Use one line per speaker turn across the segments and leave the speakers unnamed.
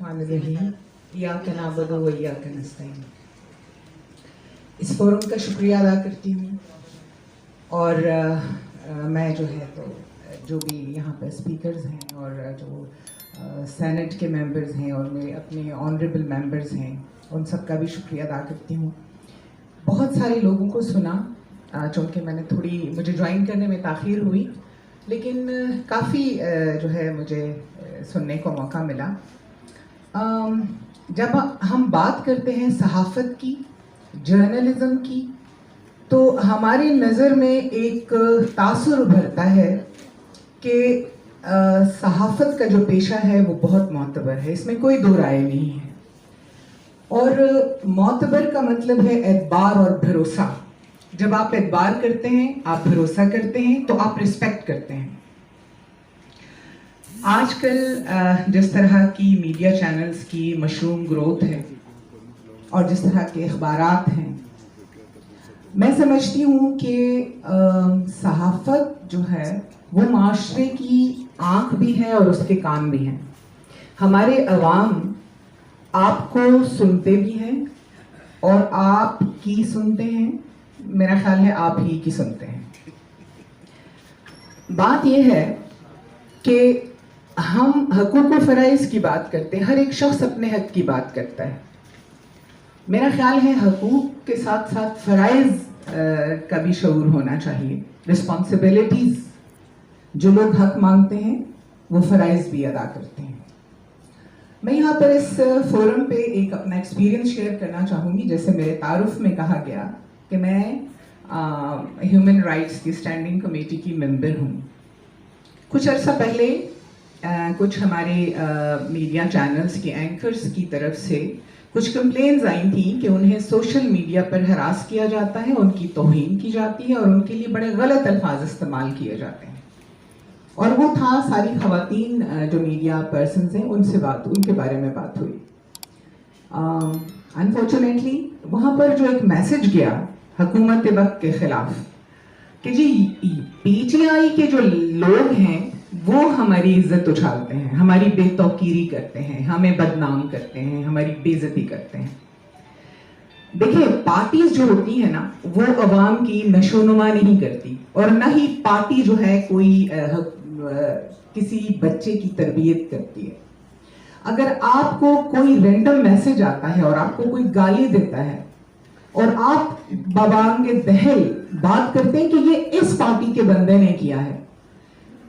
बिस्मिल्लाहिर्रहमानिर्रहीम इय्याका नअबुदु व इय्याका नस्तईन। इस फोरम का शुक्रिया अदा करती हूँ और मैं जो है तो जो भी यहाँ पर स्पीकर्स हैं और जो सेनेट के मेंबर्स हैं और मेरे अपने ऑनरेबल मेंबर्स हैं उन सब का भी शुक्रिया अदा करती हूँ। बहुत सारे लोगों को सुना, चूँकि मैंने मुझे ज्वाइन करने में ताख़ीर हुई, लेकिन काफ़ी जो है मुझे सुनने को मौका मिला। जब हम बात करते हैं सहाफ़त की, जर्नलिज़म की, तो हमारी नज़र में एक तासुर उभरता है कि सहाफ़त का जो पेशा है वो बहुत मोतबर है, इसमें कोई दो राय नहीं है। और मोतबर का मतलब है एतबार और भरोसा। जब आप एतबार करते हैं, आप भरोसा करते हैं, तो आप रिस्पेक्ट करते हैं। आजकल जिस तरह की मीडिया चैनल्स की मशरूम ग्रोथ है और जिस तरह के अखबारात हैं, मैं समझती हूँ कि सहाफ़त जो है वो माशरे की आँख भी है और उसके कान भी हैं। हमारे अवाम आपको सुनते भी हैं और आप की सुनते हैं, मेरा ख्याल है आप ही की सुनते हैं। बात यह है कि हम हकूक़ व फ़राइज़ की बात करते हैं, हर एक शख्स अपने हक की बात करता है। मेरा ख्याल है हकूक़ के साथ साथ फ़राइज़ का भी शऊर होना चाहिए। रिस्पॉन्सिबिलिटीज़, जो लोग हक मांगते हैं वो फ़राइज़ भी अदा करते हैं। मैं यहाँ पर इस फोरम पे एक अपना एक्सपीरियंस शेयर करना चाहूँगी। जैसे मेरे तारुफ में कहा गया कि मैं ह्यूमन राइट्स की स्टैंडिंग कमेटी की मेंबर हूँ। कुछ अर्सा पहले कुछ हमारे मीडिया चैनल्स के एंकर्स की तरफ से कुछ कंप्लेंट्स आई थी कि उन्हें सोशल मीडिया पर हरास किया जाता है, उनकी तौहीन की जाती है और उनके लिए बड़े गलत अल्फाज इस्तेमाल किए जाते हैं। और वो था सारी ख़वातीन जो मीडिया पर्सन्स हैं उनके बारे में बात हुई। अनफॉर्चुनेटली वहाँ पर जो एक मैसेज गया हुकूमत वक्त के ख़िलाफ़ कि जी पीटीआई के जो लोग हैं वो हमारी इज्जत उछालते हैं, हमारी बेतौकीरी करते हैं, हमें बदनाम करते हैं, हमारी बेइज्जती करते हैं। देखिए, पार्टीज जो होती है ना वो अवाम की नशोनुमा नहीं करती और न ही पार्टी जो है कोई किसी बच्चे की तरबियत करती है। अगर आपको कोई रैंडम मैसेज आता है और आपको कोई गाली देता है और आप बबांगे दहल बात करते हैं कि ये इस पार्टी के बंदे ने किया है,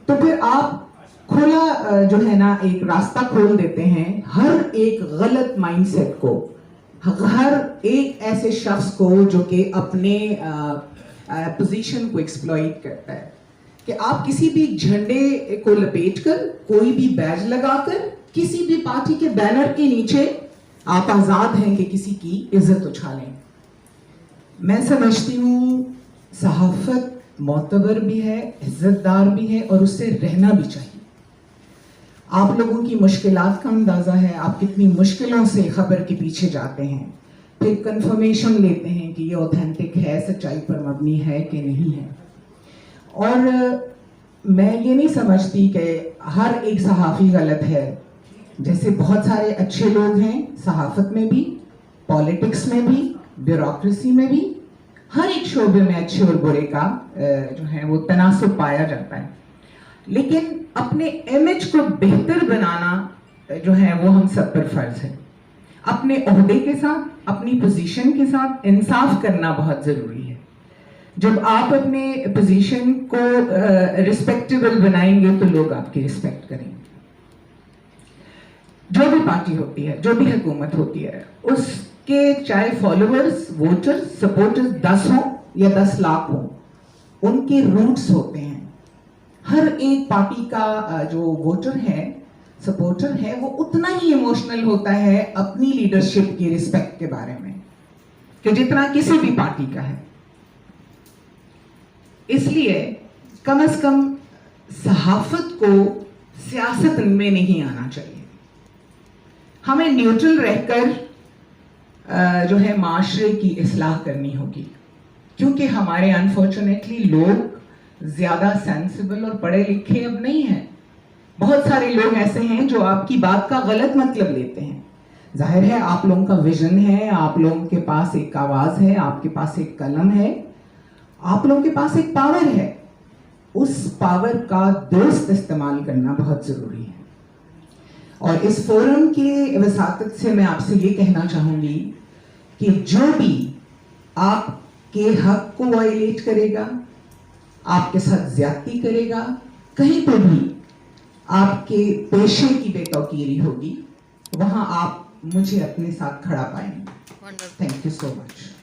तो फिर आप खुला जो है ना एक रास्ता खोल देते हैं हर एक गलत माइंडसेट को, हर एक ऐसे शख्स को जो कि अपने पोजीशन को एक्सप्लॉइट करता है कि आप किसी भी झंडे को लपेटकर, कोई भी बैज लगाकर, किसी भी पार्टी के बैनर के नीचे आप आजाद हैं कि किसी की इज्जत उछालें। मैं समझती हूँ सहाफ़त मोतबर भी है, इज्जतदार भी है और उससे रहना भी चाहिए। आप लोगों की मुश्किलात का अंदाज़ा है, आप कितनी मुश्किलों से खबर के पीछे जाते हैं, फिर कंफर्मेशन लेते हैं कि ये ऑथेंटिक है, सच्चाई पर मबनी है कि नहीं है। और मैं ये नहीं समझती कि हर एक सहाफ़ी गलत है। जैसे बहुत सारे अच्छे लोग हैं सहाफ़त में भी, पॉलिटिक्स में भी, ब्यूरोक्रेसी में भी, हर एक शोबे में अच्छे और बुरे का जो है वो तनासुब पाया जाता है। लेकिन अपने इमेज को बेहतर बनाना जो है वो हम सब पर फर्ज है। अपने ओहदे के साथ, अपनी पोजीशन के साथ इंसाफ करना बहुत ज़रूरी है। जब आप अपने पोजीशन को रिस्पेक्टेबल बनाएंगे तो लोग आपकी रिस्पेक्ट करेंगे। जो भी पार्टी होती है, जो भी हुकूमत होती है, उसके चाहे फॉलोअर्स, वोटर्स, सपोर्टर्स 10 हो या 10 लाख हो, उनके रूट्स होते हैं। हर एक पार्टी का जो वोटर है, सपोर्टर है, वो उतना ही इमोशनल होता है अपनी लीडरशिप की रिस्पेक्ट के बारे में कि जितना किसी भी पार्टी का है। इसलिए कम से कम सहाफ़त को सियासत में नहीं आना चाहिए। हमें न्यूट्रल रहकर जो है माशरे की इस्लाह करनी होगी, क्योंकि हमारे अनफॉर्चुनेटली लोग ज़्यादा सेंसिबल और पढ़े लिखे अब नहीं हैं। बहुत सारे लोग ऐसे हैं जो आपकी बात का गलत मतलब लेते हैं। जाहिर है आप लोगों का विजन है, आप लोगों के पास एक आवाज है, आपके पास एक कलम है, आप लोगों के पास एक पावर है। उस पावर का दुरुस्त इस्तेमाल करना बहुत जरूरी है। और इस फोरम के वसातत से मैं आपसे ये कहना चाहूंगी कि जो भी आपके हक को वायलेट करेगा, आपके साथ ज्यादती करेगा, कहीं पर भी आपके पेशे की बेतौकीरी होगी, वहां आप मुझे अपने साथ खड़ा पाएंगे। Thank you so much.